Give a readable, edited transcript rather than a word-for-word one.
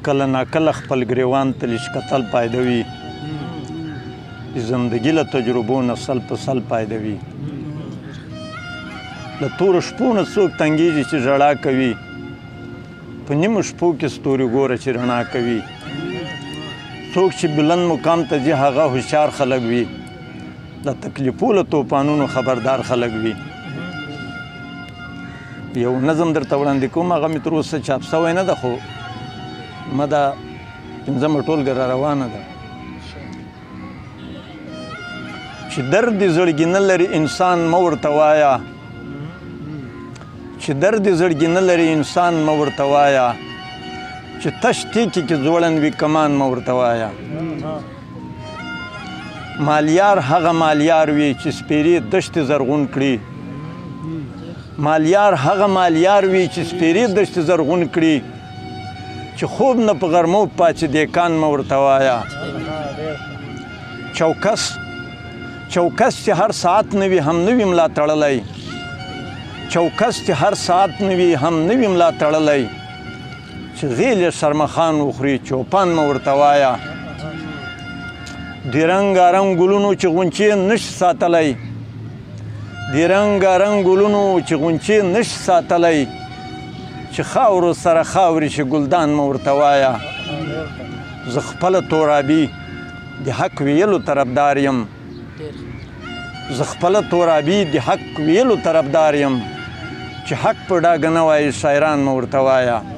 کله ناکله خپل ګریوان ته لیش کتل پایده وي د زندګي له تجربو نه سل په سل پایده وي له تورو شپو نه څوک تنګېږي چې ژړا کوي په نیمو شپو کې ستوري ګوره چې رڼا کوي څوک چې بلند مقام ته ځي هغه هوښیار خلک وي له تکلیفو له طوفانونو خبردار خلک وي یو نظم درته وړاندې کوم هغه مې تر اوسه چاپ سوی نه ده خو ما دا پنځمه ټولګه را روانه ده چې درد زړګي نه لري انسان مه ورته وایه چې درد زړګي نه لري انسان مه ورته وایه چې تش ټیکي کې ځوړند وي کمان مه ورته وایه مالیار هغه مالیار وي چې سپیرې دشتې زرغون کړي مالیار هغه مالیار وي چې سپیرې دشتې زرغون کړي چې خوب نه په غرمو پاڅې دیکان مه ورته وایه چوکس چې هر ساعت نه وي هم نه وي ملا تړلی چوکس چې هر ساعت نه وي هم نه وي ملا تړلی چې غیل یې شرمخان وخوري چوپان مه ورته وایه د رنګارنګ ګلونو چې غونچې نشي ساتلی د رنګارنګ ګلونو چې غونچې نشي ساتلی چې خاورو سره خاورې چې ګلدان مه ورته وایه زه خپله تورابي د حق ویلو طرفدار یم زه خپله تورابي د حق ویلو طرفدار یم چې حق په ډاګه نه وایي شاعران مه ورته وایه